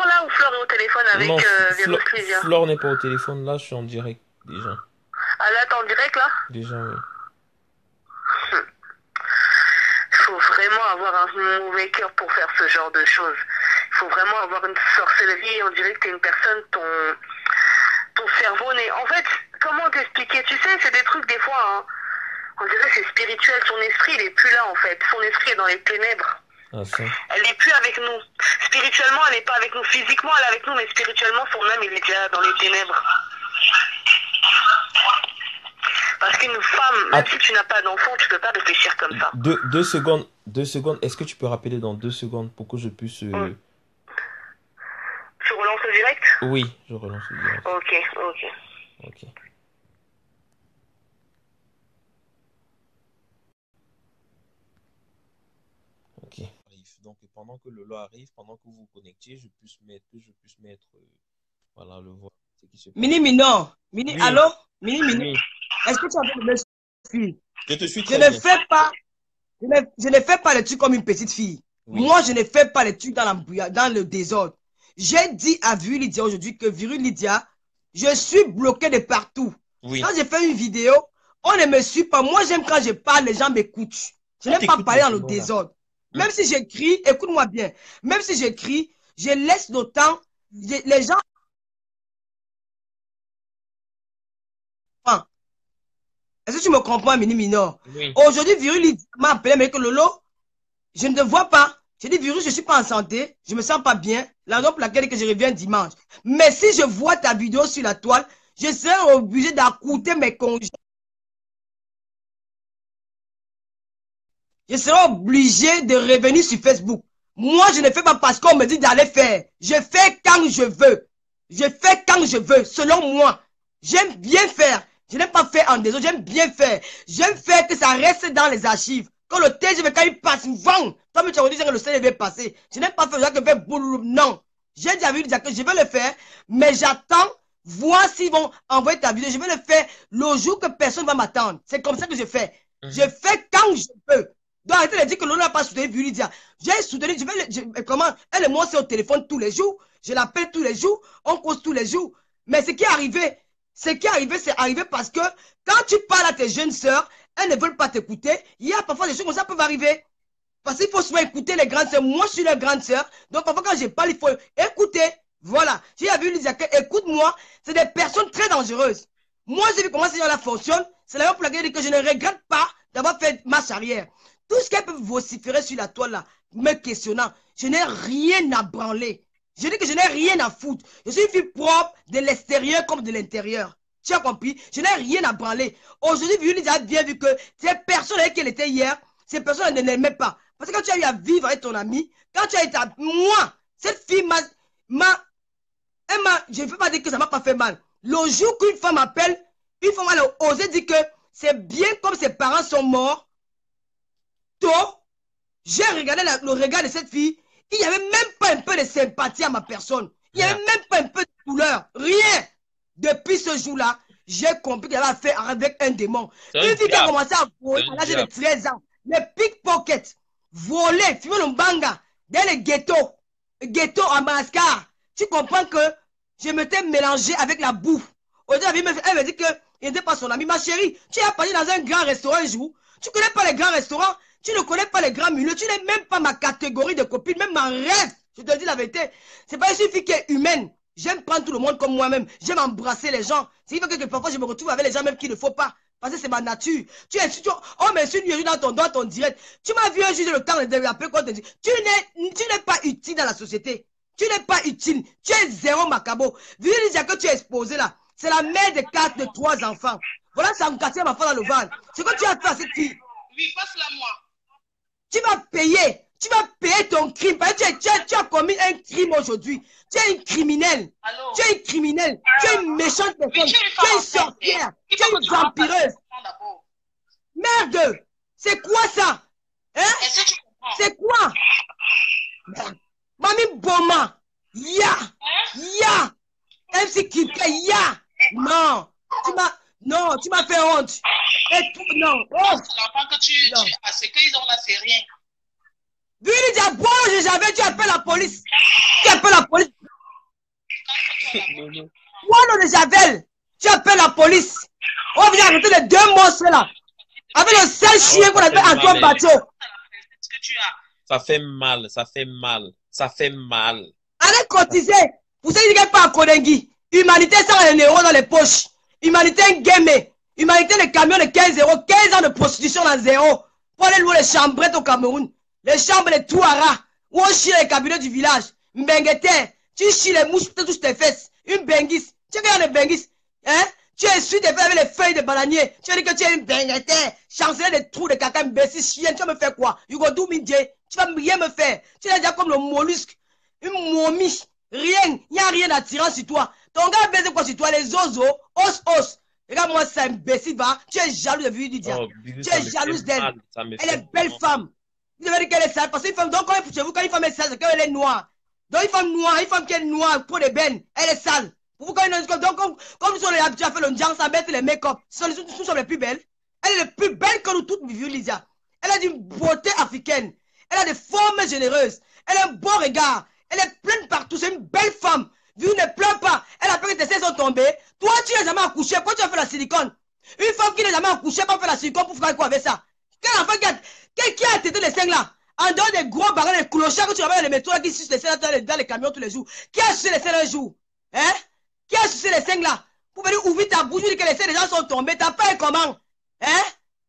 Là où Flore est au téléphone avec Non, Véro Lydia. Flore n'est pas au téléphone, là, je suis en direct, déjà. Ah là, t'es en direct là? Déjà, oui. Il faut vraiment avoir un mauvais cœur pour faire ce genre de choses. Il faut vraiment avoir une sorcellerie. On dirait que t'es une personne, ton cerveau n'est... En fait, comment t'expliquer? Tu sais, c'est des trucs des fois, hein. On dirait que c'est spirituel. Son esprit, il est plus là en fait. Son esprit est dans les ténèbres. Ah, ça. Elle n'est plus avec nous. Spirituellement, elle n'est pas avec nous. Physiquement, elle est avec nous, mais spirituellement, son âme, il est déjà dans les ténèbres. Parce qu'une femme, même si tu n'as pas d'enfant, tu peux pas réfléchir comme ça. Deux secondes. 2 secondes. Est-ce que tu peux rappeler dans 2 secondes pour que je puisse... Tu relances le direct? Oui, je relance le direct. Ok. Ok. Ok. Donc, pendant que Lolo arrive, pendant que vous vous connectiez, que je puisse mettre, voilà, le voix. Ce qui se passe. Mini Minor. Mini, Oui. allô? Mini Minor. Oui. Est-ce que tu as envie de me suivre? Je te suis Je très ne bien. fais pas, je ne fais pas les trucs comme une petite fille. Oui. Moi, je ne fais pas les trucs dans le désordre. J'ai dit à Viru Lydia aujourd'hui que Viru Lydia, je suis bloqué de partout. Oui. Quand j'ai fait une vidéo, on ne me suit pas. Moi, j'aime quand je parle, les gens m'écoutent. Je n'aime pas parler dans le désordre. Même si j'écris, écoute-moi bien, même si j'écris, je laisse le temps, les gens... Est-ce que tu me comprends, Mini Minor? Oui. Aujourd'hui, Viru m'a appelé, mais que Lolo, je ne te vois pas. J'ai dit, Viru, je ne suis pas en santé, je ne me sens pas bien. La raison pour laquelle je reviens dimanche. Mais si je vois ta vidéo sur la toile, je serai obligé d'accourter mes congés. Je serai obligé de revenir sur Facebook. Moi, je ne fais pas parce qu'on me dit d'aller faire. Je fais quand je veux. Je fais quand je veux, selon moi. J'aime bien faire. Je n'aime pas faire en désordre, j'aime bien faire. J'aime faire que ça reste dans les archives. Quand le TGV, quand il passe, il vend. Comme tu as dit que le CLV passer. Je n'aime pas faire que faire boulou. Non. J'ai déjà vu dire que je vais le faire, mais j'attends voir s'ils vont envoyer ta vidéo. Je vais le faire le jour que personne ne va m'attendre. C'est comme ça que je fais. Je fais quand je peux. Donc arrêtez de dire que l'on n'a pas soutenu Viridia. J'ai soutenu, comment? Elle et moi, c'est au téléphone tous les jours. Je l'appelle tous les jours. On cause tous les jours. Mais ce qui est arrivé, c'est arrivé parce que quand tu parles à tes jeunes sœurs, elles ne veulent pas t'écouter. Il y a parfois des choses comme ça peuvent arriver. Parce qu'il faut souvent écouter les grandes sœurs. Moi, je suis leur grande sœur. Donc parfois, quand je parle, il faut écouter. Voilà. J'ai vu lui dire que, écoute-moi, c'est des personnes très dangereuses. Moi, j'ai vu comment ces gens-là fonctionnent. C'est la raison pour laquelle je dis que je ne regrette pas d'avoir fait marche arrière. Tout ce qu'elles peuvent vociférer sur la toile là, me questionnant, je n'ai rien à branler. Je dis que je n'ai rien à foutre. Je suis une fille propre de l'extérieur comme de l'intérieur. Tu as compris? Je n'ai rien à branler. Aujourd'hui, Violette a bien vu que ces personnes avec qui elle était hier, ces personnes ne l'aimaient pas. Parce que quand tu as eu à vivre avec ton ami, quand tu as été à... Moi, cette fille je ne veux pas dire que ça ne m'a pas fait mal. Le jour qu'une femme m'appelle, une femme a osé dire que c'est bien comme ses parents sont morts. Tôt, j'ai regardé le regard de cette fille. Il n'y avait même pas un peu de sympathie à ma personne. Il n'y avait même pas un peu de douleur. Rien. Depuis ce jour-là, j'ai compris qu'elle avait affaire avec un démon. Une fille qui a commencé à voler à l'âge de 13 ans. Les pickpockets, voler, fumer le banga dans les ghettos en Madagascar. Tu comprends que je m'étais mélangé avec la bouffe. Aujourd'hui, elle me dit qu'il n'était pas son ami. Ma chérie, tu es parti dans un grand restaurant un jour. Tu ne connais pas les grands restaurants. Tu ne connais pas les grands milieux. Tu n'es même pas ma catégorie de copine, même ma rêve. Je te dis la vérité. C'est pas une fille qui est humaine. J'aime prendre tout le monde comme moi-même. J'aime embrasser les gens. C'est que parfois je me retrouve avec les gens même qu'il ne faut pas. Parce que c'est ma nature. Oh, mais si tu es dans ton direct. Tu m'as vu un jour le temps de l'appeler quand tu dis. Tu n'es pas utile dans la société. Tu n'es pas utile. Tu es zéro macabo. Vu les que tu es exposé là. C'est la mère de 3 enfants. Voilà, c'est un 4e enfant dans le ventre. C'est quoi tu as fait à cette fille? Oui, passe-la moi. Tu vas payer. Tu vas payer ton crime. Parce que tu as commis un crime aujourd'hui. Tu es une criminelle. Allô? Tu es une criminelle. Tu es une méchante personne. Tu es une sorcière. Tu es une vampireuse. Merde. C'est quoi ça? Hein? C'est quoi? Merde. Mami Boma. Ya. Ya. MC Kipka. Ya. Non. Tu m'as fait honte. Et non. Oh. Ce qu'ils ont là, c'est rien. Vini Diabo, j'avais, tu appelles la police. Tu appelles la police. Lolo. Toi, l'eau de Javel, tu appelles la police. On va venir arrêter les deux monstres là. Avec le seul chien qu'on appelle Antoine Bateau. Ça fait mal, ça fait mal, ça fait mal. Allez cotiser. Vous savez qu'il n'y a pas à Kodengui. Humanité sans les euros dans les poches. Humanité gamée. Humanité les camions de 15 euros. 15 ans de prostitution dans zéro. Pour aller louer les chambrettes au Cameroun. Les chambres de Touara. Où on chie les cabinets du village. Mbengete. Tu chies les mouches, tu touches tes fesses. Une benguisse. Tu regardes les benguisses. Hein? Tu essuies tes fesses avec les feuilles de bananier. Tu dis que tu es une benguete. Chancelier des trous de caca imbécile chienne. Tu vas me faire quoi? You go do me day. Tu vas rien me faire. Tu es déjà comme le mollusque. Une momie. Rien. Il n'y a rien d'attirant sur toi. Ton gars baise quoi sur toi? Les oiseaux. Os. Regarde-moi ça, imbécile, va. Tu es jaloux de vue du diable. Tu es jalouse d'elle. Elle est belle femme. Vous devez dire qu'elle est sale. Parce qu'une femme, donc quand une femme est sale, c'est qu'elle est noire. Donc une femme noire, une femme qui est noire, pour des bennes, elle est sale. Pour vous, donc, comme nous sommes habitués à faire le njang, ça mettre les make-up, nous sommes les plus belles. Elle est la plus belle que nous toutes, Lydia. Elle a une beauté africaine. Elle a des formes généreuses. Elle a un beau regard. Elle est pleine partout. C'est une belle femme. Vu ne pleure pas. Elle a peur que tes seins sont tombés. Toi, tu n'as jamais accouché. Pourquoi tu as fait la silicone? Une femme qui n'a jamais accouché, pas fait la silicone pour faire quoi avec ça? Quel enfant qui a tété les seins là? En dehors des gros barons, des clochards que tu ramènes dans les métros là, qui sucent les seins dans les camions tous les jours. Qui a sucé les seins un jour? Hein? Qui a sucé les seins là? Pour venir ouvrir ta bouche, dire que les seins des gens sont tombés. T'as pas un comment? Hein?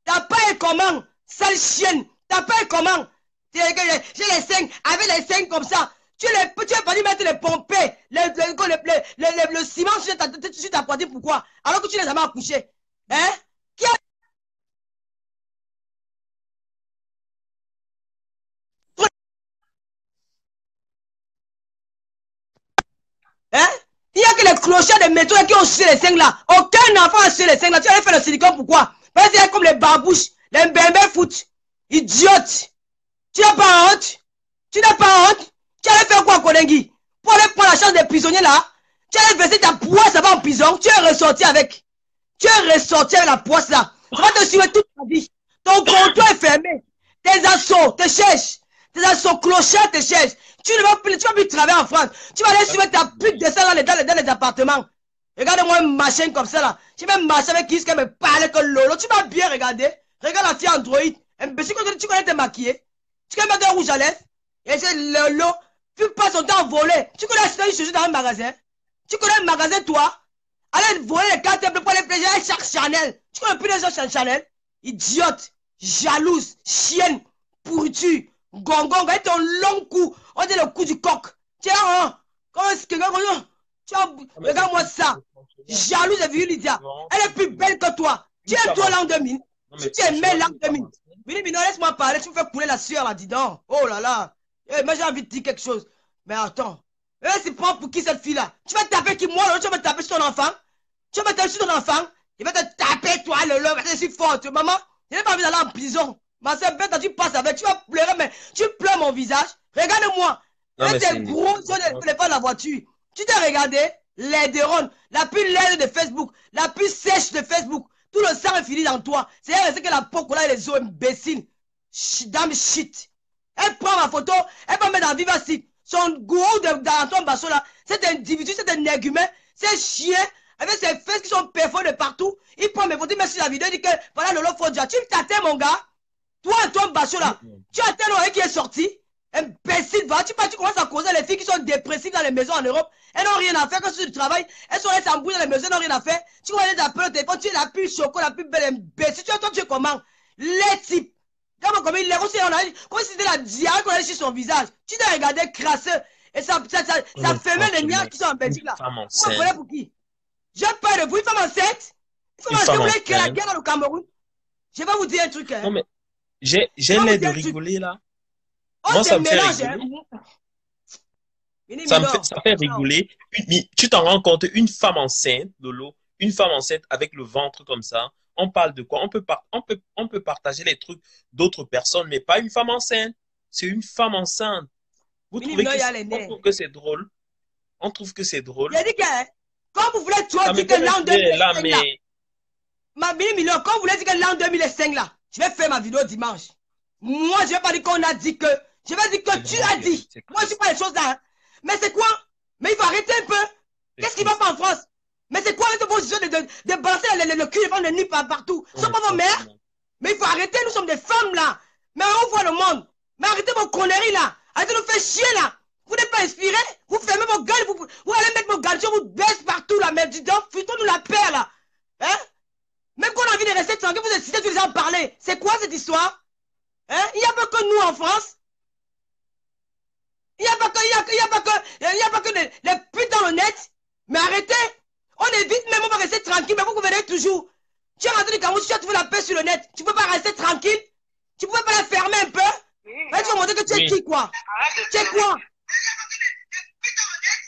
T'as pas un comment? Sale chienne. T'as pas un comment? J'ai les seins, avec les seins comme ça. Tu es pas dit mettre les pompées, le ciment sur ta poitrine, pourquoi? Alors que tu n'as jamais accouché. Hein? Qui a... Hein? Il n'y a que les clochards des métaux qui ont sucé les seins là. Aucun enfant a sucé les seins là. Tu allais faire le silicone, pourquoi? Parce que c'est comme les barbouches, les bébés foot. Idiote. Tu n'as pas honte? Tu n'as pas honte? Tu allais faire quoi, Kodengui? Pour aller prendre la chance des prisonniers là? Tu allais verser ta poisse avant en prison? Tu es ressorti avec. Tu es ressorti avec la poisse là. Ça va te suivre toute ta vie. Ton comptoir est fermé. Tes assauts te cherchent. Tes assauts clochards te cherchent. Tu ne vas plus travailler en France. Tu vas aller suivre ta pute de ça dans les appartements. Regarde-moi un machin comme ça là. Tu vas marcher avec qui me parle que Lolo. Tu vas bien regarder. Regarde la fille Android. Tu connais te maquiller. Tu connais mettre un rouge à lèvres. Et c'est Lolo. Tu passes ton temps à voler. Tu connais la situation dans un magasin. Tu connais un magasin, toi. Allez voler les cartes pour aller plaisir avec chaque Chanel. Tu connais plus les gens Chanel. Idiote. Jalouse. Chienne. Pourriture. Gongon. Avec ton long cou. On dit le cou du coq. Tiens, hein. Regarde-moi ça. Jalouse de Lydia. Elle est plus belle que toi. Tu es toi l'an 2000. Tu es l'an 2000. Mini, laisse-moi parler. Tu me fais couler la sueur là, dis donc. Oh là là. Moi j'ai envie de dire quelque chose. Mais attends. C'est pas pour qui cette fille-là? Tu vas taper qui moi, tu vas me taper sur ton enfant? Tu vas me taper sur ton enfant? Il va te taper toi, je suis forte. Maman, je n'ai pas envie d'aller en prison. Ma soeur bête, tu passes avec, tu vas pleurer, mais tu pleures mon visage. Regarde-moi. Tes gros sur les pas de la voiture. Tu t'es regardé? L'aideron, la plus laide de Facebook, la plus sèche de Facebook. Tout le sang est fini dans toi. C'est elle que la peau qu'on a et les os imbéciles. Damn shit. Elle prend ma photo, elle va mettre dans Vivacity. Son gourou d'Antoine Basso là, cet individu, cet énergumène, ce chien, avec ses fesses qui sont perforées de partout, il prend mes photos, il met sur la vidéo, il dit que voilà Lolo Fodja. Tu t'attends mon gars? Toi Antoine Basso là, tu attends l'oreille qui est sorti? Imbécile, va, tu commences à causer les filles qui sont dépressives dans les maisons en Europe, elles n'ont rien à faire quand c'est du travail, elles sont là s'embrouillent dans les maisons, elles n'ont rien à faire. Tu commences à les appeler au téléphone, tu es la plus choco, la plus belle imbécile, tu es comment? Les types. Comme il est aussi, comme si c'était la diarrhée qu'on a sur son visage. Tu t'es regardé crasseux. Et ça fermait les liens qui sont en Belgique là. Vous me pour qui? Je parle de vous, une femme enceinte. Une femme enceinte, vous voulez créer la guerre dans le Cameroun? Je vais vous dire un truc. Hein. Non, mais j'ai l'air de rigoler là. Moi, ça me fait rigoler. Ça fait rigoler. Tu t'en rends compte, une femme enceinte, Lolo, une femme enceinte avec le ventre comme ça. On parle de quoi? On peut partager les trucs d'autres personnes, mais pas une femme enceinte. C'est une femme enceinte. Vous trouvez on trouve que c'est drôle? On trouve que c'est drôle. Il a dit que, quand vous voulez toi dire que l'an 2005 là, ma mini-million, quand vous voulez dire que l'an 2005 là, je vais faire ma vidéo dimanche. Moi, je vais pas dire qu'on a dit que, je vais dire que tu as dit. Moi, je ne sais pas les choses là. Mais c'est quoi? Mais il faut arrêter un peu. Qu'est-ce Mais c'est quoi cette position de balancer le cul devant le nid partout? Ce ne sont pas vos mères. Mais il faut arrêter, nous sommes des femmes là. Mais on voit le monde. Mais arrêtez vos conneries là. Arrêtez de nous faire chier là. Vous n'êtes pas inspirés. Vous fermez vos gueules. Vous allez mettre vos galons, vous baissez partout là. Mais dis donc, foutons-nous la paix là. Hein? Même qu'on a envie de rester tranquille, vous décidez de les en parler. C'est quoi cette histoire? Hein? Il n'y a pas que nous en France. Il n'y a pas que les putes dans le net. Mais arrêtez. On évite même, on va rester tranquille. Mais vous venez toujours. Tu es rentré du Cameroun, tu as trouvé la paix sur le net. Tu ne peux pas rester tranquille. Tu ne peux pas la fermer un peu. Mais tu vas montrer que tu es qui, quoi? Tu es quoi?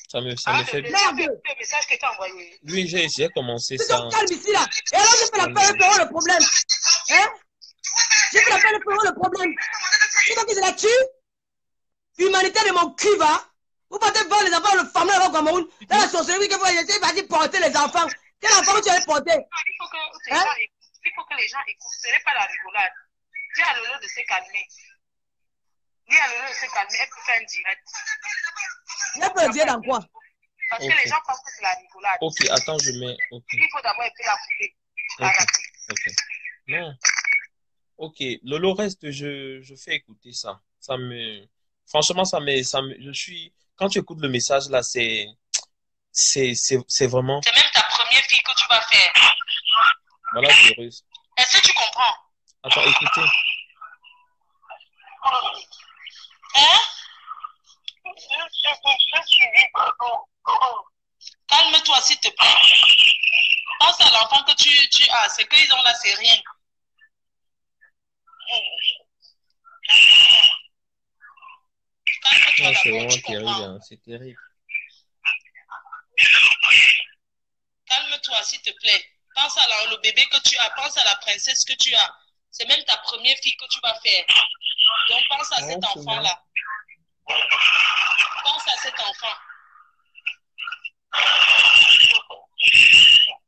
Ça me fait... Merde. Le message que tu as envoyé. Oui, j'ai commencé Tu ça. te calmes ici, là. Et alors, je fais la paix, le problème. Hein? J'ai fait la paix, le problème. C'est toi qui se la tue? Humanité de mon cul, va. Vous partez voir les enfants, le fameux au Cameroun. Dans la sorcellerie que vous voyez, il va dire porter les enfants. Quel enfant tu allais porter? Il faut que les gens écoutent. Ce n'est pas la rigolade. Dis à Lolo de se calmer. Dis à Lolo de se calmer. Elle peut faire un direct. Il peut le dire dans quoi? Parce que les gens pensent que c'est la rigolade. Ok, attends, je mets... Okay. Il faut d'abord essayer la couper. Ok. Non. Ok, Lolo reste, je fais écouter ça. Ça me... Franchement, je suis... Quand tu écoutes le message, là, c'est vraiment... C'est même ta première fille que tu vas faire. Voilà, virus. Est-ce que tu comprends? Attends, écoutez. Hein? Calme-toi, s'il te plaît. Pense à l'enfant que tu as. C'est qu'ils ont là, c'est rien. Non, c'est vraiment terrible, hein. C'est terrible. Calme-toi, s'il te plaît. Pense à le bébé que tu as. Pense à la princesse que tu as. C'est même ta première fille que tu vas faire. Donc, pense à cet enfant-là. Pense à cet enfant.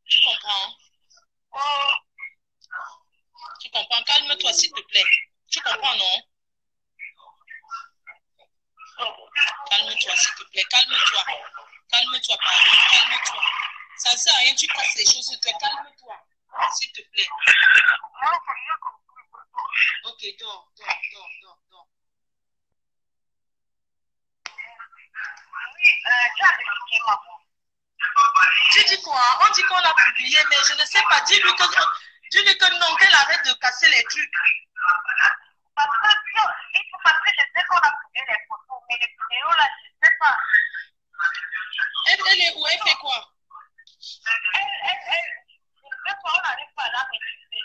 Tu comprends? Tu comprends? Calme-toi, s'il te plaît. Tu comprends, non? Calme-toi, s'il te plaît. Calme-toi. Calme-toi, pardon. Calme-toi. Ça ne sert à rien, tu casses les choses de toi. Calme-toi, s'il te plaît. Ok, dors. Tu dis quoi? On dit qu'on a publié, mais je ne sais pas. Dis-lui que non, qu'elle arrête de casser les trucs. Parce que je sais qu'on a publié les photos, mais les vidéos là, je ne sais pas. Elle est où? Elle fait quoi? On n'arrive pas à la maîtriser.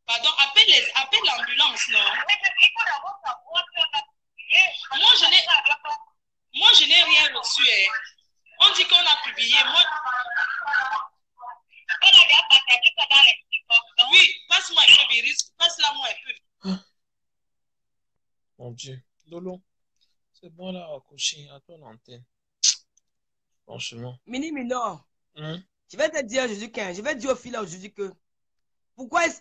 Pardon, appelle l'ambulance, non? Mais il faut d'abord savoir qu'on a publié. Moi, je n'ai rien reçu. Hein. On dit qu'on a publié. Moi... Oui, passe-moi un peu, Virus. Passe-la moi un peu. Mon Dieu. Lolo, c'est bon là, accoucher à ton antenne. Franchement. Mini Minor. Je vais te dire, je vais dire au fil aujourd'hui que pourquoi elle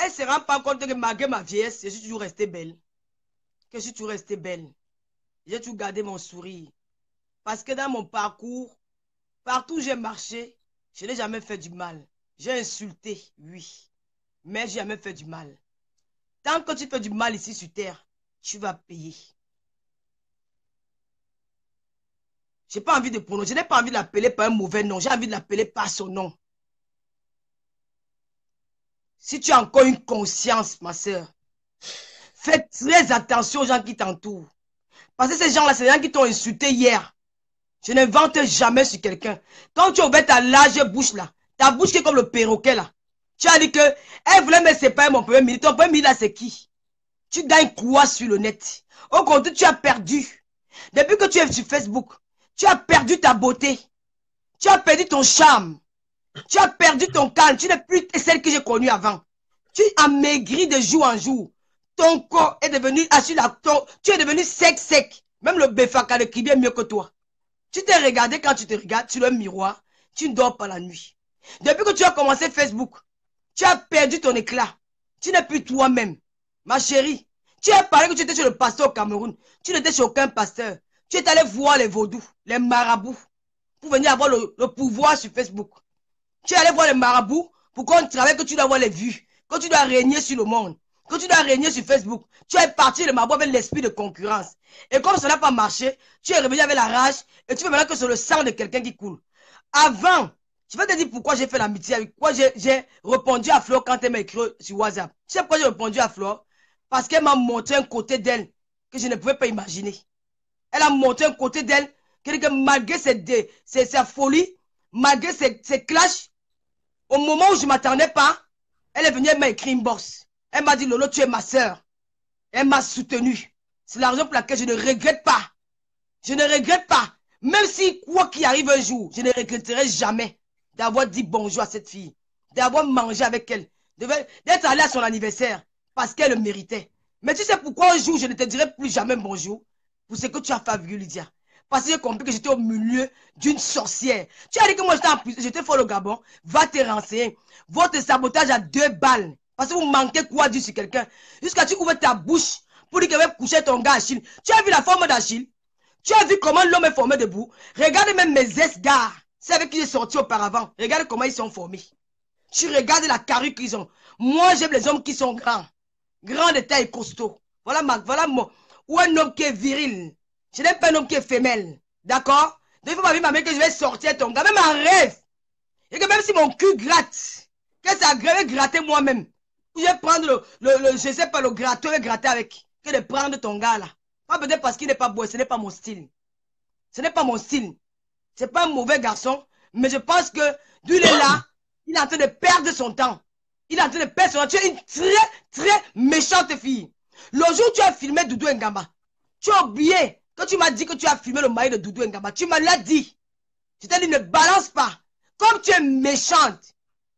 ne se rend pas compte que malgré ma vieillesse, je suis toujours restée belle. Que je suis toujours restée belle. J'ai toujours gardé mon sourire. Parce que dans mon parcours, partout où j'ai marché, je n'ai jamais fait du mal. J'ai insulté, oui. Mais je n'ai jamais fait du mal. Tant que tu fais du mal ici sur terre, tu vas payer. Je n'ai pas envie de prononcer, je n'ai pas envie de l'appeler par un mauvais nom. J'ai envie de l'appeler par son nom. Si tu as encore une conscience, ma soeur, fais très attention aux gens qui t'entourent. Parce que ces gens-là, c'est les gens qui t'ont insulté hier. Je n'invente jamais sur quelqu'un. Quand tu as ouvert ta large bouche là, ta bouche qui est comme le perroquet là, tu as dit que elle voulait me séparer mon premier ministre. Ton premier ministre là, c'est qui? Tu gagnes quoi sur le net? Au contraire, tu as perdu. Depuis que tu es sur Facebook, tu as perdu ta beauté. Tu as perdu ton charme. Tu as perdu ton calme. Tu n'es plus celle que j'ai connue avant. Tu as maigri de jour en jour. Ton corps est devenu tu es devenu sec. Même le Befaka, le Kibi est mieux que toi. Tu t'es regardé quand tu te regardes sur le miroir. Tu ne dors pas la nuit. Depuis que tu as commencé Facebook, tu as perdu ton éclat. Tu n'es plus toi-même. Ma chérie, tu as parlé que tu étais chez le pasteur au Cameroun. Tu n'étais chez aucun pasteur. Tu es allé voir les vaudous, les marabouts. pour venir avoir le pouvoir sur Facebook. Tu es allé voir les marabouts pour qu'on travaille, que tu dois avoir les vues, que tu dois régner sur le monde, que tu dois régner sur Facebook. Tu es parti le marabout avec l'esprit de concurrence. Et comme ça n'a pas marché, tu es revenu avec la rage et tu veux maintenant que c'est le sang de quelqu'un qui coule. Avant, je vais te dire pourquoi j'ai fait l'amitié avec, pourquoi j'ai répondu à Flore quand elle m'a écrit sur WhatsApp. Tu sais pourquoi j'ai répondu à Flore? Parce qu'elle m'a montré un côté d'elle que je ne pouvais pas imaginer. Elle a montré un côté d'elle que malgré sa folie, malgré ses clashs, au moment où je ne m'attendais pas, elle est venue, elle m'a écrit une box. Elle m'a dit, Lolo, tu es ma soeur. Elle m'a soutenu. C'est la raison pour laquelle je ne regrette pas. Je ne regrette pas. Même si quoi qu'il arrive un jour, je ne regretterai jamais d'avoir dit bonjour à cette fille, d'avoir mangé avec elle, d'être allé à son anniversaire, parce qu'elle le méritait. Mais tu sais pourquoi un jour je ne te dirai plus jamais bonjour? Pour ce que tu as fait, Lydia. Parce que j'ai compris que j'étais au milieu d'une sorcière. Tu as dit que moi j'étais fort au Gabon. Va te renseigner. Votre sabotage à 2 balles. Parce que vous manquez quoi dire sur quelqu'un. Jusqu'à ce que tu ouvres ta bouche pour dire qu'il va coucher ton gars Achille. Tu as vu la forme d'Achille? Tu as vu comment l'homme est formé debout? Regarde même mes ex-gars. C'est avec qui j'ai sorti auparavant. Regarde comment ils sont formés. Tu regardes la carrure qu'ils ont. Moi, j'aime les hommes qui sont grands. Grands de taille costaud. Voilà mon. Ou un homme qui est viril. Je n'aime pas un homme qui est femelle. D'accord? Donc il faut pas dire ma mère que je vais sortir ton gars. Même en rêve. Et que même si mon cul gratte, que ça va gratter moi-même. Je vais prendre je sais pas, le gratteur et gratter avec. Que de prendre ton gars là. Pas peut-être parce qu'il n'est pas beau. Ce n'est pas mon style. Ce n'est pas mon style. C'est pas un mauvais garçon. Mais je pense que d'où il est là, il est en train de perdre son temps. Il est en train de perdre son temps. Tu es une très, très méchante fille. Le jour où tu as filmé Doudou Ngama, tu as oublié que tu m'as dit que tu as filmé le mari de Doudou Ngama. Tu me l'as dit. Je t'ai dit, ne balance pas. Comme tu es méchante,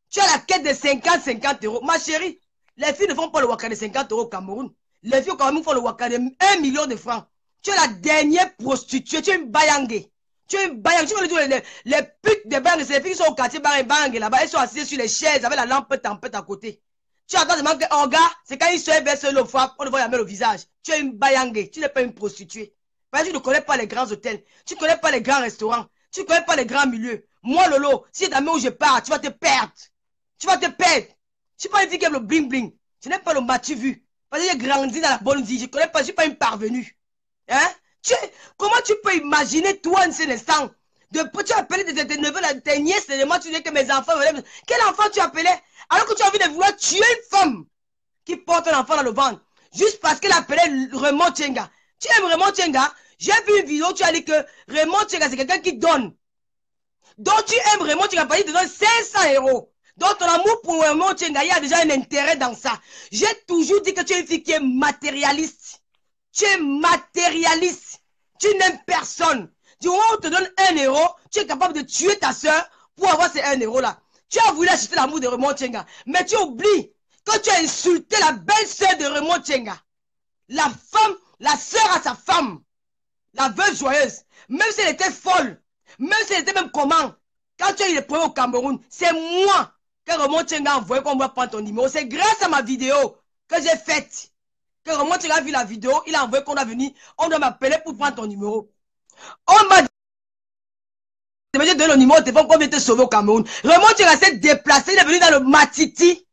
tu as la quête de 50 euros. Ma chérie, les filles ne font pas le waka de 50 euros au Cameroun. Les filles au Cameroun font le waka de 1 million de francs. Tu es la dernière prostituée. Tu es une bayangé. Tu es une bayangé. Tu vois les putes de bayangé, c'est les filles qui sont au quartier bayangé là-bas. Elles sont assises sur les chaises avec la lampe tempête à côté. Tu attends seulement que, oh gars, c'est quand il se verse le frappe, on ne voit jamais le visage. Tu es une bayangé, tu n'es pas une prostituée. Parce que tu ne connais pas les grands hôtels, tu ne connais pas les grands restaurants, tu ne connais pas les grands milieux. Moi, Lolo, si jamais où je pars, tu vas te perdre. Tu vas te perdre. Je ne suis pas une fille qui aime le bling bling. Je n'ai pas le matu vu. Parce que j'ai grandi dans la bonne vie. Je ne connais pas, je ne suis pas une parvenue. Hein? Comment tu peux imaginer, toi, en cet instant, tu as appelé tes neveux, tes nièces, moi, tu dis que mes enfants, quel enfant tu appelais? Alors que tu as envie de vouloir tuer une femme qui porte un enfant dans le ventre, juste parce qu'elle appelait Raymond Tchenga. Tu aimes Raymond Tchenga? J'ai vu une vidéo, tu as dit que Raymond Tchenga, c'est quelqu'un qui donne. Donc tu aimes Raymond Tchenga, parce qu'il te donne 500 euros. Donc ton amour pour Raymond Tchenga, il y a déjà un intérêt dans ça. J'ai toujours dit que tu es une fille qui est matérialiste. Tu es matérialiste. Tu n'aimes personne. Du moment où on te donne 1 euro, tu es capable de tuer ta soeur pour avoir ces 1 euro là. Tu as voulu acheter l'amour de Raymond Tchenga. Mais tu oublies que tu as insulté la belle-sœur de Raymond Tchenga. La femme, la sœur à sa femme. La veuve joyeuse. Même si elle était folle. Même si elle était même comment. Quand tu as eu les problèmes au Cameroun, c'est moi que Raymond Tchenga a envoyé qu'on va prendre ton numéro. C'est grâce à ma vidéo que j'ai faite. Que Raymond Tchenga a vu la vidéo, il a envoyé qu'on a venu. On doit m'appeler pour prendre ton numéro. On m'a dit. Je vais donner le numéro de téléphone pour venir te sauver au Cameroun. Raymond Tchenga s'est déplacé, il est venu dans le Matiti.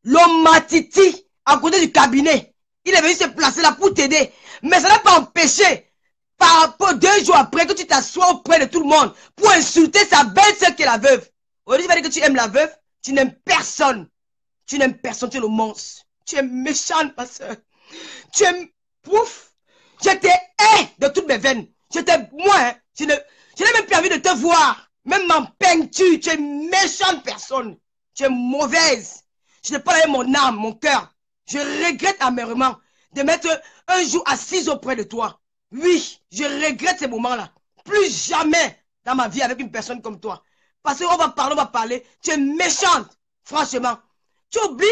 Le Matiti, à côté du cabinet. Il est venu se placer là pour t'aider. Mais ça n'a pas empêché, par rapport 2 jours après, que tu t'assois auprès de tout le monde pour insulter sa belle-sœur qui est la veuve. Aujourd'hui, tu vas dire que tu aimes la veuve, tu n'aimes personne. Tu n'aimes personne, tu es le monstre. Tu es méchante, ma soeur. Tu es pouf. Je te hais de toutes mes veines. Moi, hein, je n'ai même plus envie de te voir. Même en peinture, tu es une méchante personne. Tu es mauvaise. Je n'ai pas eu mon âme, mon cœur. Je regrette amèrement de mettre un jour assise auprès de toi. Oui, je regrette ces moments-là. Plus jamais dans ma vie avec une personne comme toi. Parce qu'on va parler. Tu es méchante, franchement. Tu oublies,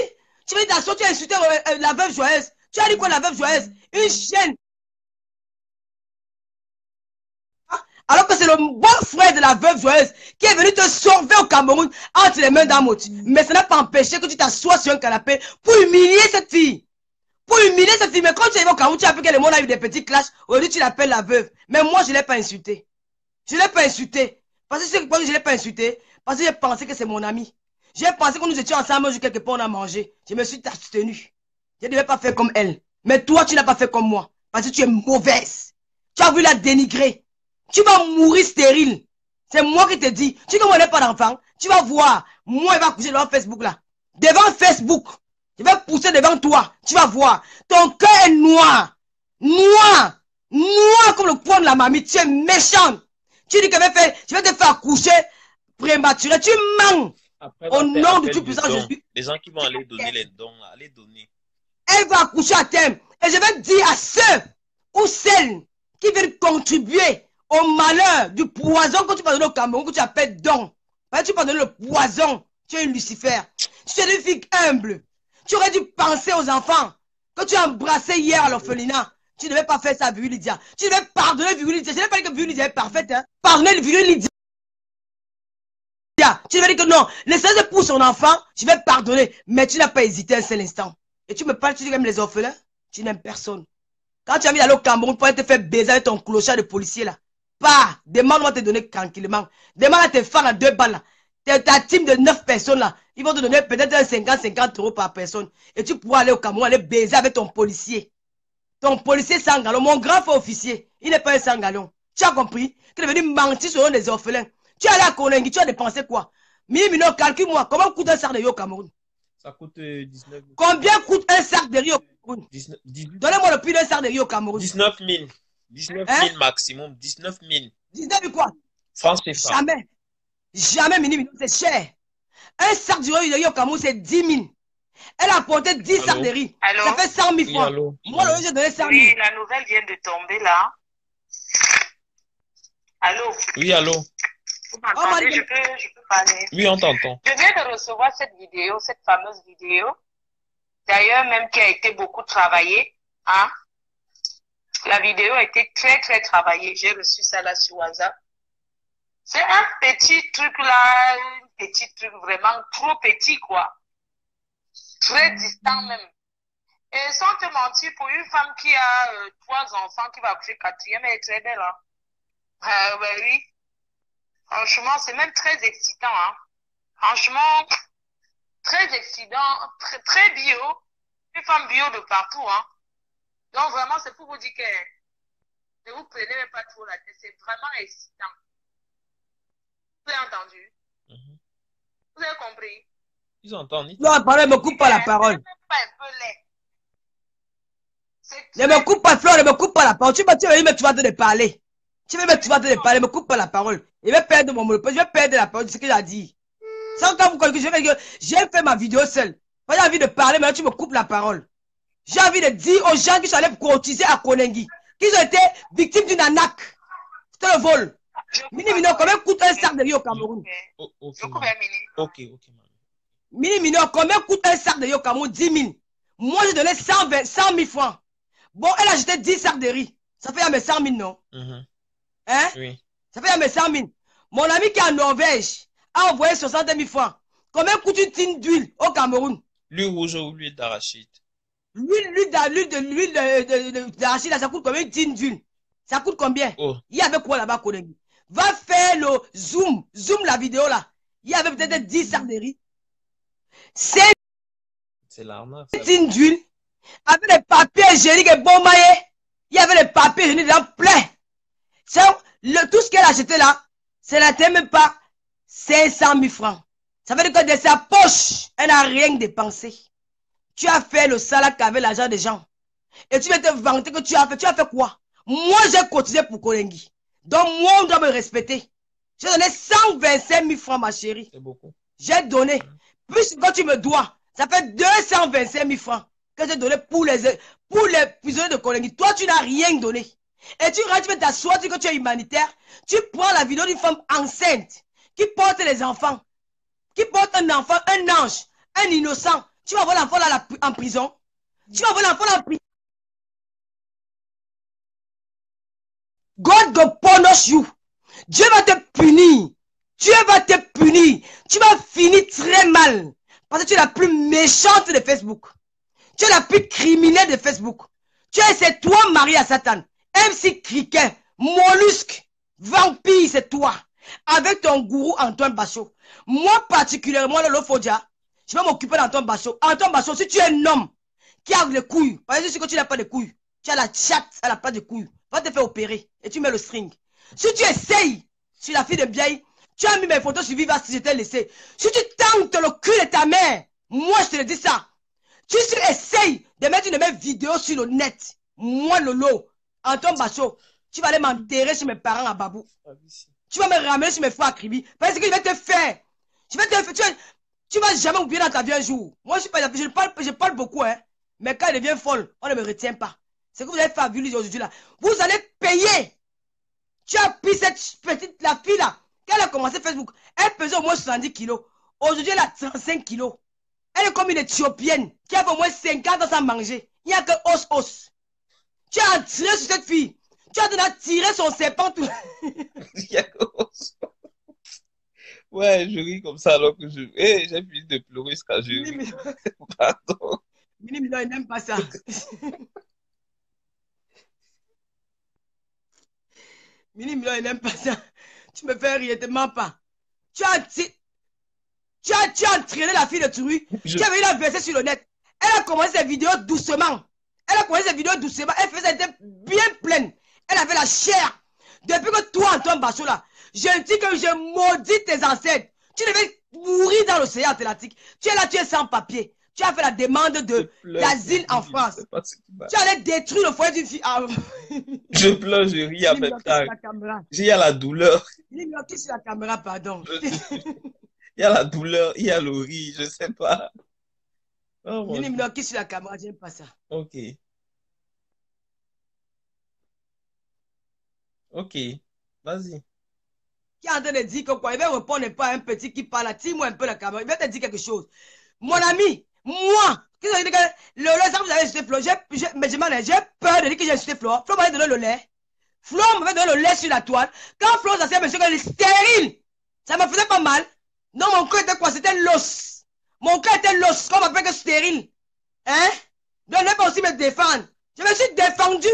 tu vas dire, tu as insulté la veuve joyeuse. Tu as dit quoi, la veuve joyeuse? Une chienne. Alors que c'est le bon frère de la veuve joyeuse qui est venu te sauver au Cameroun entre les mains d'un mot. Mais ça n'a pas empêché que tu t'assoies sur un canapé pour humilier cette fille. Pour humilier cette fille. Mais quand tu es au Cameroun, tu as appris que le monde a eu des petits clashs. Aujourd'hui, tu l'appelles la veuve. Mais moi, je ne l'ai pas insulté. Je ne l'ai pas insulté. Parce que je ne l'ai pas insulté. Parce que j'ai pensé que c'est mon ami. J'ai pensé que nous étions ensemble, un jour quelque part, on a mangé. Je me suis abstenu. Je ne devais pas faire comme elle. Mais toi, tu n'as pas fait comme moi. Parce que tu es mauvaise. Tu as voulu la dénigrer. Tu vas mourir stérile. C'est moi qui te dis. Tu ne connais pas d'enfant. Tu vas voir. Moi, il va coucher devant Facebook là. Devant Facebook. Je vais pousser devant toi. Tu vas voir. Ton cœur est noir. Noir. Noir comme le poing de la mamie. Tu es méchant. Tu dis que je vais te faire coucher prématuré. Tu mens. Après, Au nom de Tout-Puissant Jésus. Les gens qui vont aller donner les dons, là, allez donner. Elle va accoucher à terme. Et je vais dire à ceux ou celles qui viennent contribuer au malheur du poison que tu vas donner au Cameroun, que tu appelles don. Parce que tu vas donner le poison. Tu es une Lucifer. Tu es une fille humble. Tu aurais dû penser aux enfants que tu as embrassés hier à l'orphelinat. Tu ne devais pas faire ça à Vivi Lydia. Tu devais pardonner Vivi Lydia. Je n'ai pas dit que Vivi Lydia est parfaite. Hein. Pardonner Vivi Lydia. Tu devais dire que non, laissez-le pour son enfant, je vais pardonner. Mais tu n'as pas hésité un seul instant. Et tu me parles, tu dis même les orphelins, tu n'aimes personne. Quand tu as mis d'aller au Cameroun pour te faire baiser avec ton clochard de policier là, pas, demande-moi de te donner tranquillement. Demande à tes fans à 2 balles là. Ta team de 9 personnes là, ils vont te donner peut-être 50 € par personne. Et tu pourras aller au Cameroun, aller baiser avec ton policier. Ton policier sans galon, mon grand frère officier, il n'est pas un sans galon. Tu as compris? Qu'il est venu mentir sur les orphelins. Tu es allé à Konengi, tu as dépensé quoi? Mino, calcule-moi, comment coûte un sac de riz au Cameroun? Ça coûte 19 000. Combien coûte un sac de riz au Cameroun? 18 Donnez-moi le prix d'un sac de riz au Cameroun. 19 000. 19 000 maximum. 19 000. 19 000 quoi? France CFA. Jamais. Jamais, Mino, c'est cher. Un sac de riz au Cameroun, c'est 10 000. Elle a apporté 10 sacs de riz. Allô? Ça fait 100 000 francs. Oui, moi, le riz, j'ai donné 100 000. Oui, la nouvelle vient de tomber là. Allô? Oui, allô? Vous m'entendez? Je peux parler. Oui, on t'entend. Je viens de recevoir cette vidéo, cette fameuse vidéo. D'ailleurs, même qui a été beaucoup travaillée. Hein? La vidéo a été très, très travaillée. J'ai reçu ça là sur WhatsApp. C'est un petit truc là, un petit truc vraiment trop petit, quoi. Très distant même. Et sans te mentir, pour une femme qui a 3 enfants, qui va accoucher 4e, elle est très belle, hein. Oui. Franchement, c'est même très excitant, hein. Franchement, très excitant, très bio. Une femme bio de partout, hein. Donc vraiment, c'est pour vous dire que ne vous prenez même pas trop la tête. C'est vraiment excitant. Vous avez entendu? Vous avez compris? Ils entendent. Non, parole, ne me coupe pas la parole. C'est même pas un peu laid. Ne me coupe pas, Flore, ne me coupe pas la parole. Tu vas te parler. Tu vas te parler, ne me coupe pas la parole. Je vais perdre mon monopole, je vais perdre la parole de ce que j'ai dit. Sans quand vous connaissez, j'ai fait ma vidéo seule. J'ai envie de parler, mais là, tu me coupes la parole. J'ai envie de dire aux gens qui sont allés cotiser à Konengi, qu'ils ont été victimes d'une arnaque. C'était le vol. Mini, combien coûte un sac de riz au Cameroun? Ok. Mini, combien coûte un sac de riz au Cameroun? 10 000. Moi, j'ai donné 100 000 francs. Bon, elle a acheté 10 sacs de riz. Ça fait à mes 100 000, non? Hein? Oui. Ça fait à mes 100 000. Mon ami qui est en Norvège a envoyé 60 000 francs. Combien coûte une tine d'huile au Cameroun? L'huile rouge ou l'huile d'arachide? L'huile d'arachide, ça coûte combien une tine d'huile? Ça coûte combien? Oh. Il y avait quoi là-bas, Konengi? Va faire le zoom. Zoom la vidéo là. Il y avait peut-être 10 sacs de riz. C'est l'arnaque. Une d'huile. Avec les papiers hygiéniques et bon maillet. Il y avait les papiers hygiéniques là plein. Tout ce qu'elle a acheté là, c'est la même pas 500 000 francs. Ça veut dire que de sa poche, elle n'a rien dépensé. Tu as fait le salaire avec l'argent des gens. Et tu vas te vanter que tu as fait quoi? Moi, j'ai cotisé pour Konengi. Donc, moi, on doit me respecter. J'ai donné 125 000 francs, ma chérie. C'est beaucoup. J'ai donné. Plus que tu me dois, ça fait 225 000 francs que j'ai donné pour les prisonniers de Konengi. Toi, tu n'as rien donné. Et tu vas t'asseoir, tu dis que tu es humanitaire. Tu prends la vidéo d'une femme enceinte qui porte les enfants. Qui porte un enfant, un ange, un innocent. Tu vas voir l'enfant là en prison. Tu vas voir l'enfant là en prison. God go punish you. Dieu va te punir. Dieu va te punir. Tu vas finir très mal. Parce que tu es la plus méchante de Facebook. Tu es la plus criminelle de Facebook. C'est toi, Marie à Satan. MC Criquet, mollusque, vampire, c'est toi. avec ton gourou Antoine Bachot. Moi, particulièrement, Lolo Fodia, je vais m'occuper d'Antoine Bachot. Antoine Bachot, si tu es un homme qui a les couilles, par exemple, si tu n'as pas de couilles, tu as la chatte à la place de couilles, va te faire opérer et tu mets le string. Si tu essayes, sur la fille de Biaï, tu as mis mes photos sur Viva si je t'ai laissé. Si tu tentes le cul de ta mère, moi je te le dis ça. Si tu essayes de mettre une même vidéo sur le net, moi Lolo, Antoine Bachot, tu vas aller m'enterrer chez mes parents à Babou. Tu vas me ramener sur mes frères à Kribi. Parce que je vais te faire. Je vais te faire. Tu vas jamais oublier dans ta vie un jour. Moi je parle beaucoup, hein. Mais quand elle devient folle, on ne me retient pas. C'est que vous avez fait à Vully aujourd'hui là. Vous allez payer. Tu as pris cette petite, la fille là. Quand elle a commencé Facebook, elle pesait au moins 70 kilos. Aujourd'hui, elle a 35 kilos. Elle est comme une Éthiopienne qui a fait au moins 50 ans sans manger. Il n'y a que os. Tu as tiré sur cette fille. Tu as tiré son serpent tout. Il y a que os. Ouais, je ris comme ça alors que je... Hey, j'ai fini de pleurer quand je ris. Pardon. Mini Milo, il n'aime pas ça. Mini Milo, il n'aime pas ça. Tu me fais rire, te mens pas. Tu as entraîné la fille de Turi. Tu avais eu la verser sur le net. Elle a commencé ses vidéos doucement. Elle faisait des bien pleine. Elle avait la chair. Depuis que toi, Antoine Bachot, là, je dis que je maudis tes ancêtres. Tu devais mourir dans l'océan Atlantique. Tu es là, tu es sans papier. Tu as fait la demande d'asile en France. Tu allais détruire le foyer d'une fille. Ah. Je pleure, je ris en même temps. J'ai la douleur. Il est sur la caméra, pardon. Il y a la douleur, il y a le rire, je sais pas. Oh, il est qui sur la caméra, j'aime pas ça. Ok. Ok, vas-y. Qui est en train de dire que quoi, il va répondre pas à un petit qui parle, tire-moi un peu la caméra, il va te dire quelque chose. Mon ami, moi, qu'est-ce que le lait, ça vous avez insulté Flo, j'ai peur de dire que j'ai insulté Flo. Flo m'avait donné le lait. Flo m'avait donné le lait sur la toile. Quand Flo s'est dit, monsieur, qu'elle est stérile, ça me faisait pas mal. Non, mon cœur était quoi? C'était l'os. Mon cœur était l'os, qu'on m'appelle que stérile. Hein? Donc, ne pas aussi me défendre. Je me suis défendu.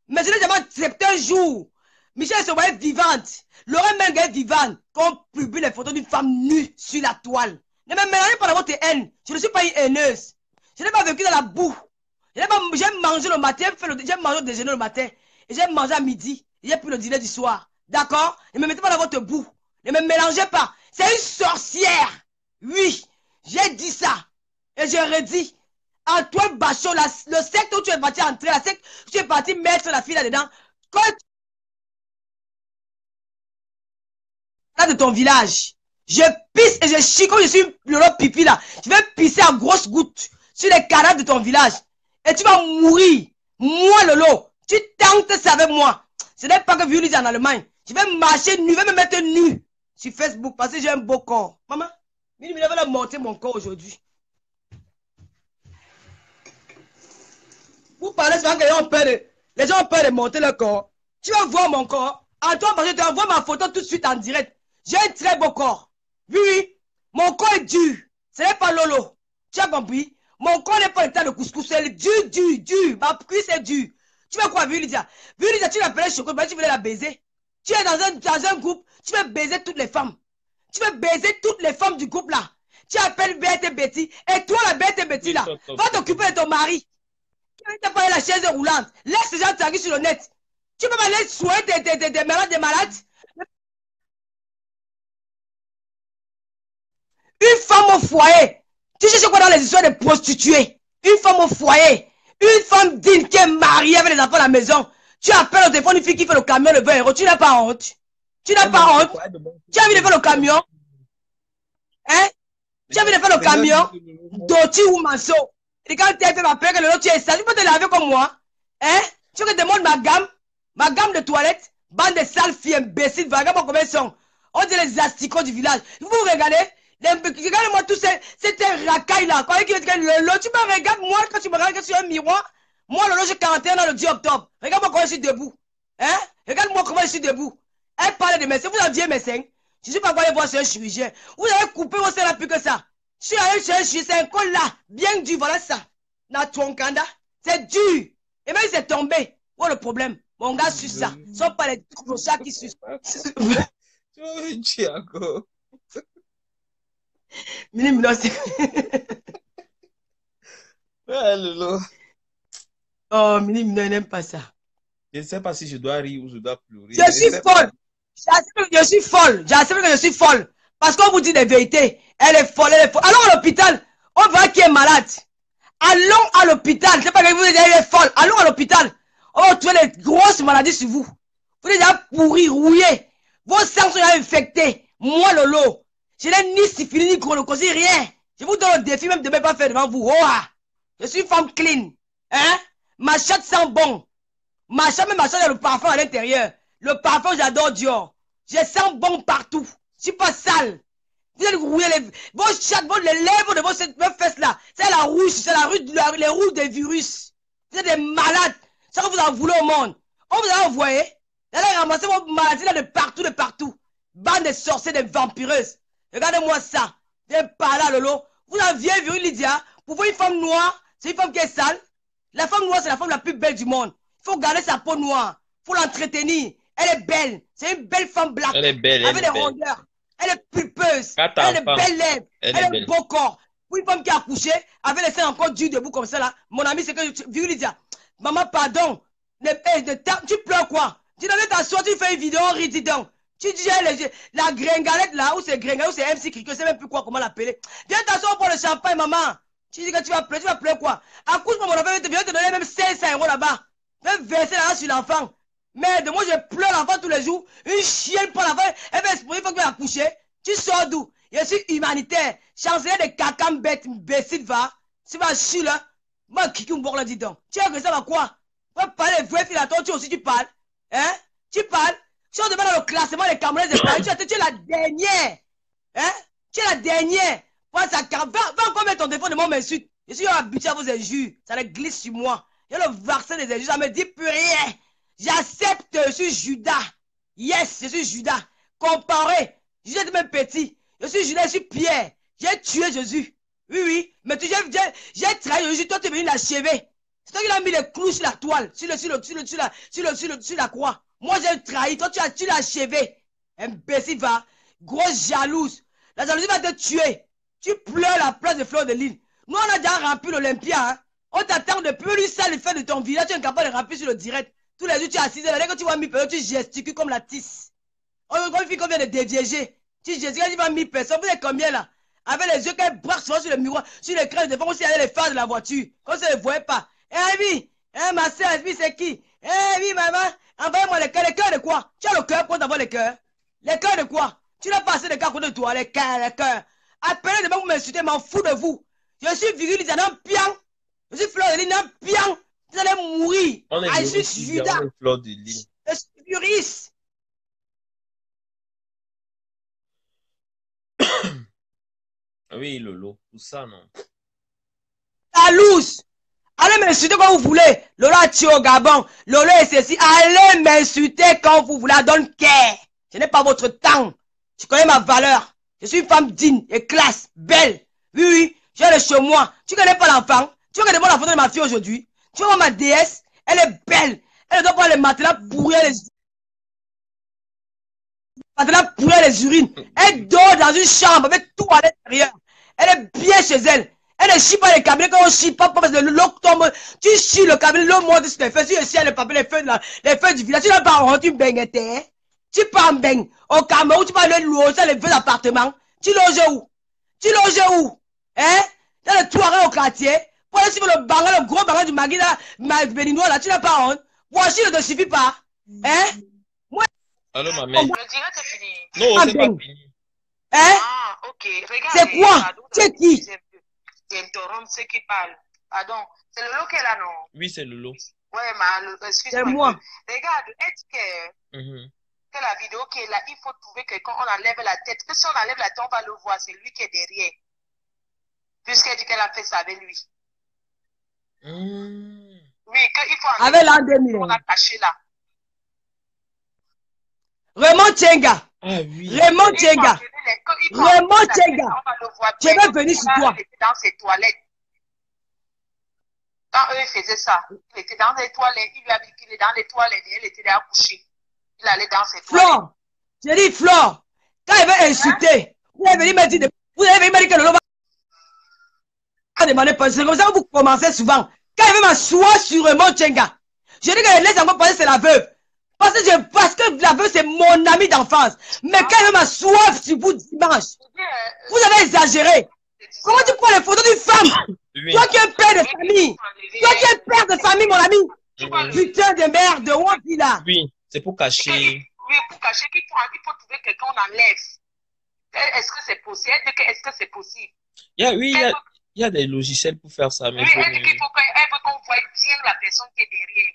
Mais je n'ai jamais accepté un jour. Michel se voyait vivante. Laurent Mengue est vivante. Qu'on publie les photos d'une femme nue sur la toile. Ne me mélangez pas dans votre haine. Je ne suis pas une haineuse. Je n'ai pas vécu dans la boue. J'ai mangé le matin, j'ai mangé au déjeuner le matin. Et j'ai mangé à midi. Et j'ai pris le dîner du soir. D'accord? Ne me mettez pas dans votre boue. Ne me mélangez pas. C'est une sorcière. Oui, j'ai dit ça. Et je redis. Antoine Bachot, le secte où tu es parti entrer, la secte où tu es parti mettre la fille là-dedans. Quand de ton village, je pisse et je chie comme je suis le pipi là. Je vais pisser à grosses gouttes sur les cadavres de ton village. Et tu vas mourir. Moi, Lolo, tu tentes ça avec moi. Ce n'est pas que Violise en Allemagne. Je vais marcher nu, je vais me mettre nu sur Facebook parce que j'ai un beau corps. Maman, il va monter mon corps aujourd'hui. Vous parlez souvent que les gens ont peur de monter le corps. Tu vas voir mon corps. Antoine, je t'envoie ma photo tout de suite en direct. J'ai un très beau corps. Oui, mon corps est dur. Ce n'est pas Lolo. Tu as compris? Mon corps n'est pas le tas de couscous. C'est dur. Ma cuisse est dure. Tu veux quoi, Vulidia? Vulidia, tu l'appelais Chocolat, tu voulais la baiser. Tu es dans un groupe, tu veux baiser toutes les femmes. Tu veux baiser toutes les femmes du groupe là. Tu appelles Bête et Betty. Et toi, la Bête et Betty là, va t'occuper de ton mari. Tu n'as pas la chaise roulante. Laisse ces gens t'arriver sur le net. Tu peux m'aller soigner des malades. Une femme au foyer. Tu sais quoi dans les histoires de prostituées? Une femme au foyer. Une femme digne qui est mariée avec les enfants à la maison. Tu appelles au téléphone une fille qui fait le camion le 20 €. Tu n'as pas honte. Tu n'as pas honte. Tu as envie de faire le camion? Hein? Tu as envie de faire le camion? Doti ou Manso? Et quand tu as fait ma peur que le lot tu es sale, tu peux te laver comme moi. Hein? Tu veux que je demande ma gamme de toilette? Bande de sales filles imbéciles, vagabonds comme elles sont. On dit les asticots du village. Vous vous regardez? Regarde-moi tous ces racailles là. Quand tu me regardes, moi, quand tu me regardes sur un miroir, moi, le j'ai 41 ans le 10 octobre. Regarde-moi comment je suis debout. Hein? Regarde-moi comment je suis debout. Elle parle de médecin. Vous aviez médecin. Je ne suis pas allé voir chez un chirurgien. Vous avez coupé vos seins là plus que ça. Je suis allé chez un chirurgien. C'est un col là. Bien dur. Voilà ça. Na tonkanda. C'est dur. Et même c'est tombé. Où est le problème? Mon gars suce ça. Ce ne sont pas les clochards qui sucent. Oh, Thiago. Mini Mino, c'est... Ouais, Lolo. Oh, Mini Mino, il n'aime pas ça. Je ne sais pas si je dois rire ou je dois pleurer. Je suis folle. J'assume que je suis folle. J'assume que je suis folle. Parce qu'on vous dit des vérités. Elle est folle, elle est folle. Allons à l'hôpital. On voit qui est malade. Allons à l'hôpital. C'est pas que vous dites elle est folle. Allons à l'hôpital. On va trouver des grosses maladies sur vous. Vous êtes déjà pourris, rouillés. Vos sangs sont déjà infectés. Moi, Lolo, je n'ai ni syphilis ni chronocosie, rien. Je vous donne le défi même de ne pas faire devant vous. Oh, je suis une femme clean. Hein? Ma chatte sent bon. Ma chatte, même ma chatte, il y a le parfum à l'intérieur. Le parfum, j'adore Dior. Je sens bon partout. Je suis pas sale. Vous allez rouiller vos chattes, les lèvres de vos fesses là. C'est la rouge, c'est les rouges des virus. Vous êtes des malades. Ça que vous en voulez au monde. On vous a envoyé. Vous allez ramasser vos maladies là de partout, de partout. Bande de sorciers, de vampireuses. Regardez-moi ça. Vous êtes pas là, Lolo. Vous aviez vu Lydia. Pour vous, une femme noire, c'est une femme qui est sale. La femme noire, c'est la femme la plus belle du monde. Il faut garder sa peau noire. Il faut l'entretenir. Elle est belle. C'est une belle femme blanche. Elle est belle. Avec des rondeurs. Elle est pulpeuse. Elle a de belles lèvres. Elle a un beau corps. Pour une femme qui a accouché, avec les seins encore durs debout comme ça là. Mon ami, c'est que vu Lydia. Maman, pardon. Tu pleures quoi? Tu n'avais ta soeur, tu fais une vidéo, ris donc. Tu dis la gringalette là, ou c'est gringalette, ou c'est MC Cricket, je sais même plus quoi, comment l'appeler. Viens t'asseoir pour le champagne, maman. Tu dis que tu vas pleurer quoi? Accouche-moi, mon enfant, je vais te donner même 500 € là-bas. Je vais verser là sur l'enfant. Merde, moi je pleure l'enfant tous les jours. Une chienne pour l'enfant, elle va exprimer, il faut que je accoucher. Tu sors d'où? Je suis humanitaire. Chancelier de caca bête, imbécile, va. Tu vas chier là. Moi, qui me boit là, dis donc. Tu as que ça va quoi? Va parler vrai fil à toi, tu aussi tu parles. Hein? Tu parles. Si on demande dans le classement des Camerounais de Paris, tu es la dernière. Hein? Tu es la dernière. Va encore mettre ton téléphone de mon m'insulte. Je suis habitué à vos injures. Ça les glisse sur moi. Il y a le vaccin des injures, ça me dit plus rien. J'accepte, je suis Judas. Yes, je suis Judas. Comparé, je suis même petit. Je suis Judas, je suis Pierre. J'ai tué Jésus. Oui, oui. Mais j'ai trahi Jésus, toi tu es venu l'achever. C'est toi qui l'as mis les clous sur la toile, sur la croix. Moi j'ai trahi, toi tu l'as achevé. Imbécile va. Grosse jalouse. La jalousie va te tuer. Tu pleures la place de Fleur de Lille. Nous on a déjà rempli l'Olympia. Hein? On t'attend de plus ça le fait de ton village. Tu es incapable de remplir sur le direct. Tous les jours tu es assise là. Dès que tu vois 1000 personnes, tu gesticules comme la tisse. On fait combien de dédiégés. Tu gesticules, tu vois 1000 personnes. Vous êtes combien là? Avec les yeux qu'elle braque souvent sur le miroir, sur l'écran de fond, aussi avec les phares de la voiture. Comme ça ne le voyait pas. Eh oui, ma soeur, c'est qui? Eh oui, maman, envoyez-moi les cœurs. Les cœurs de quoi? Tu as le cœur pour t'avoir les cœurs? Les cœurs de quoi? Tu n'as pas assez de cœurs contre toi, les cœurs. Appelez de moi pour m'insulter, m'en fous de vous. Je suis viril, j'en ai un pian. Je suis Fleur de Lille, un pian. Vous allez mourir. Je suis Judas. Fleur de Lille. Je suis virus. Oui, Lolo, tout ça, non. Jalouse. Allez m'insulter quand vous voulez. Lolo a tué au Gabon. Lolo est ceci. Allez m'insulter quand vous voulez. Donne care. Ce n'est pas votre temps. Je connais ma valeur. Je suis une femme digne et classe, belle. Oui, oui, j'ai le chez moi. Tu connais pas l'enfant? Tu veux que je vois la photo de ma fille aujourd'hui? Tu vois ma déesse? Elle est belle. Elle doit pas les matelas pourrir les urines. Elle dort dans une chambre avec tout à l'intérieur. Elle est bien chez elle. Elle ne chie pas les cabinets quand on chie pas parce que l'eau tombe. Tu chies le cabinet, l'eau monte sur tes fesses. Tu chies les feux du village. Tu n'as pas rendu une baigne. Tu pars en baigne. Au Cameroun, tu vas aller loger les vieux appartements. Tu loges où? Tu loges où? Hein? Dans le toit au quartier. Pour aller suivre le gros bangan du Magui là, béninois là, tu n'as pas honte. Voici ne te suffit pas. Hein? Moi. Allô, ma mère. Le direct est fini. Non, c'est pas fini. Hein? Ah, ok. C'est quoi? C'est qui? J'interromps ceux qui parlent. Pardon. C'est Lolo qui est là, non? Oui, c'est Lolo. Ouais, mais excuse-moi. C'est moi. Regarde, est-ce que la vidéo qui est là, il faut trouver quelqu'un, on enlève la tête. Que si on enlève la tête, on va le voir. C'est lui qui est derrière. Puisqu'elle dit qu'elle a fait ça avec lui. Oui, qu'il faut enlever. Avec l'an 2000. On a caché là. Raymond Tchenga. Ah oui. Raymond Tchenga. Raymond Tchenga. Je vais venir sur toi. Il était dans ses toilettes. Quand eux, ils faisaient ça, il était dans les toilettes. Il lui a dit qu'il est dans les toilettes et elle était là couchée. Il allait dans ses toilettes. Flore. J'ai dit Flore. Quand il veut insulter, vous avez venu me dire, vous avez venu me dire que Lolo va demander pas. C'est comme ça que vous commencez souvent. Quand il veut m'asseoir sur mon Tchenga, je dis que laisse encore passer, c'est la veuve. Parce que la veuve, c'est mon ami d'enfance. Mais quand il veut m'asseoir sur vous dimanche, vous avez exagéré. Comment tu prends les photos d'une femme? Oui. Toi qui es père de famille. Toi qui es père de famille, mon ami. Putain de merde, de Wapi là. Oui, c'est pour cacher. Oui, pour cacher qu'il faut trouver quelqu'un, on enlève. Est-ce que c'est possible? Est-ce que c'est possible? Oui, il y a des logiciels pour faire ça. Mais oui, elle dit qu'il faut qu'on voit bien la personne qui est derrière.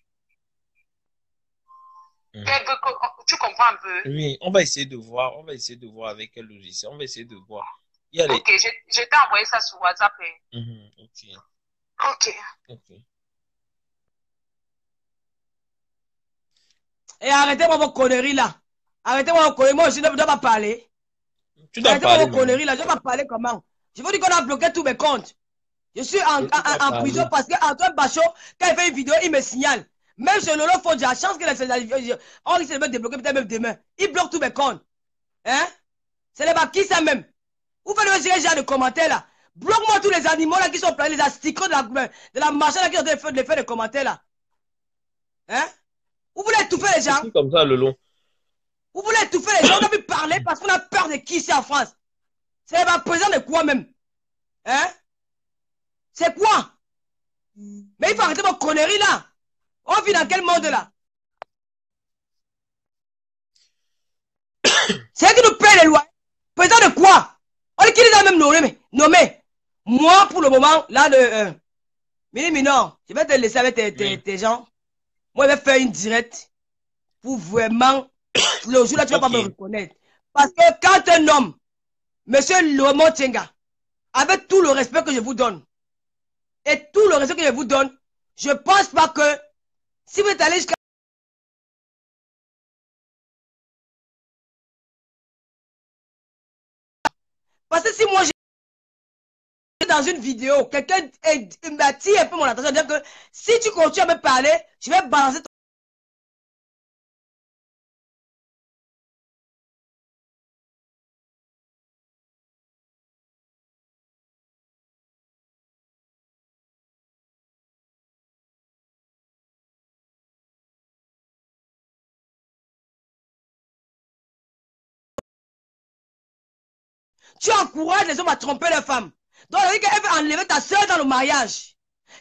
Tu comprends un peu? Oui, on va essayer de voir. On va essayer de voir avec quel logiciel. On va essayer de voir. Ok, je t'ai envoyé ça sur WhatsApp. Ok. Et arrêtez-moi vos conneries là. Arrêtez-moi vos conneries. Moi, je ne dois pas parler. Arrêtez-moi vos conneries là. Je ne dois pas parler comment? Je vous dis qu'on a bloqué tous mes comptes. Je suis en prison parce qu'Antoine Bachot, quand il fait une vidéo, il me signale. Même chez Lolo Fodja, chance qu'il a fait on risque de me débloquer peut-être même demain. Il bloque tous mes comptes. Hein? C'est les qui ça même? Vous faites le genre de commentaires là. Bloque-moi tous les animaux là qui sont pleins, les asticots de la machine là qui ont fait des commentaires là. Hein? Vous voulez étouffer les gens? C'est comme ça, Lolo. Vous voulez étouffer les gens? On a pu parler parce qu'on a peur de qui ici en France? C'est ma présence de quoi même? Hein? C'est quoi? Mais il faut arrêter vos conneries là. On vit dans quel monde là? C'est eux qui nous paient les lois. Président de quoi? On est qui les a même nommés. Moi, pour le moment, là, Minor, je vais te laisser avec tes gens. Moi, je vais faire une directe pour vraiment, le jour là, tu ne vas pas me reconnaître. Parce que quand un homme, monsieur Lomo Tchenga, avec tout le respect que je vous donne, et tout le respect que je vous donne, je ne pense pas que si vous êtes allé jusqu'à... Parce que si moi, j'ai dans une vidéo, quelqu'un m'a tiré un peu mon attention, dire que si tu continues à me parler, je vais balancer ton... Tu encourages les hommes à tromper leurs femmes. Donc, elle veut enlever ta soeur dans le mariage.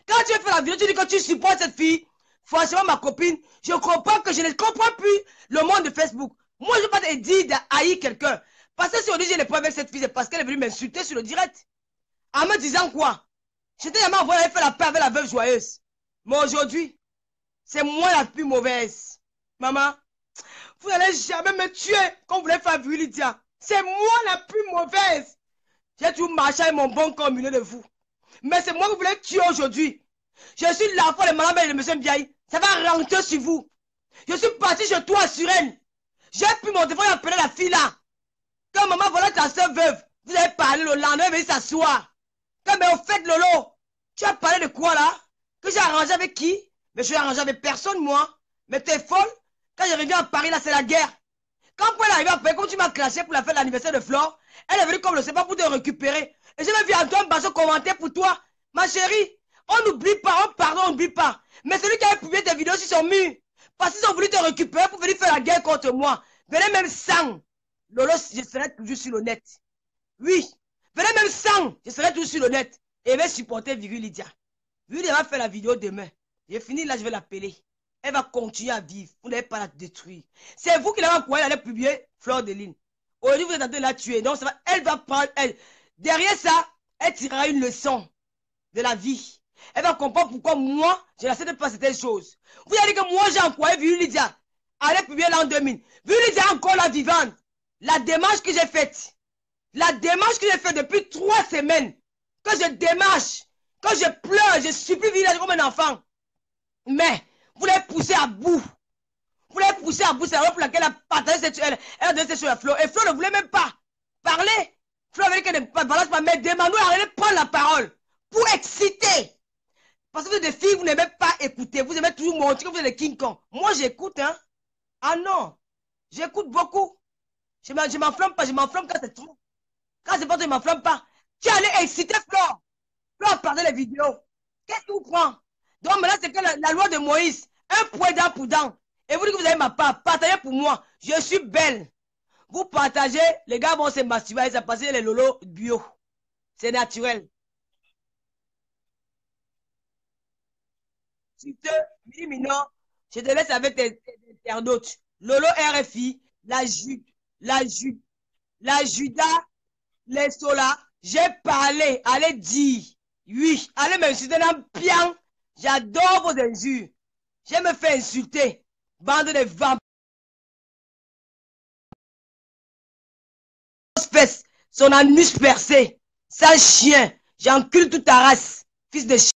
Quand tu fais la vidéo, tu dis que tu supportes cette fille. Franchement, ma copine, je comprends que je ne comprends plus le monde de Facebook. Moi, je ne vais pas te dire d'haïr quelqu'un. Parce que si on dit que j'ai les preuves avec cette fille, c'est parce qu'elle est venue m'insulter sur le direct. En me disant quoi? J'étais jamais envoyé faire la paix avec la veuve joyeuse. Mais aujourd'hui, c'est moi la plus mauvaise. Maman, vous n'allez jamais me tuer comme vous voulez faire vu Lydia. C'est moi la plus mauvaise. J'ai toujours marché avec mon bon corps au milieu de vous. Mais c'est moi que vous voulez tuer aujourd'hui. Je suis l'enfant de Madame et de M. Biaï. Ça va rentrer sur vous. Je suis parti chez toi à Suresnes. J'ai pris mon téléphone et appelé la fille là. Quand maman voilà ta soeur veuve, vous avez parlé le lendemain, elle venir s'asseoir. Quand mais au fait Lolo, tu as parlé de quoi là? Que j'ai arrangé avec qui? Mais je suis arrangé avec personne moi. Mais t'es folle? Quand je reviens à Paris là, c'est la guerre. Quand elle est arrivée à Paris, comme tu m'as clashé pour la fête de l'anniversaire de Flore, elle est venue comme le sait pas pour te récupérer. Et j'ai vu Antoine Basso commenter pour toi. Ma chérie, on n'oublie pas, on pardonne, on n'oublie pas. Mais celui qui a publié tes vidéos sur son mur, parce qu'ils ont voulu te récupérer pour venir faire la guerre contre moi. Venez même sans. Lolo, je serai toujours sur le net. Oui. Venez même sans. Je serai toujours sur le net. Et je vais supporter Viru Lydia. Viru Lydia va faire la vidéo demain. J'ai fini là, je vais l'appeler. Elle va continuer à vivre. Vous n'allez pas la détruire. C'est vous qui l'avez encouragé à aller publier Fleur de Lune. Aujourd'hui, vous êtes en train de la tuer. Donc, elle va prendre. Derrière ça, elle tirera une leçon de la vie. Elle va comprendre pourquoi moi, je n'accepte pas certaines choses. Vous avez dit que moi, j'ai encouragé Viru Lydia à aller publier l'an 2000. Viru Lydia est encore la vivante. La démarche que j'ai faite. La démarche que j'ai faite depuis 3 semaines. Que je démarche. Que je pleure. Je supplie Viru Lydia comme un enfant. Mais, vous l'avez poussé à bout. Vous l'avez poussé à bout. C'est la raison pour laquelle elle a partagé cette elle a donné cette chose à Flo. Et Flo ne voulait même pas parler. Flo avait dit qu'elle ne balance pas. Mais demandez à de prendre la parole. Pour exciter. Parce que vous êtes des filles, vous n'aimez pas écouter. Vous aimez toujours montrer que vous êtes des King Kong. Moi, j'écoute, hein. Ah non. J'écoute beaucoup. Je m'enflamme pas, je m'enflamme quand c'est trop. Quand c'est pas trop, je m'enflamme pas. Tu allais exciter Flore. Flore parler les vidéos. Qu'est-ce qui vous prend? Donc maintenant, c'est que la loi de Moïse, un point dent pour dent. Et vous dites que vous avez ma part, partagez pour moi. Je suis belle. Vous partagez, les gars vont se masturber, ça passe les lolos bio. C'est naturel. Sur ce, Mini je te laisse avec tes internautes. Lolo RFI, la Judas, les Solas. J'ai parlé, allez dire. Oui, allez m'insulter dans bien. J'adore vos injures. Je me fais insulter. Bande de vampires. Son anus percé. Sale chien. J'encule toute ta race. Fils de chien.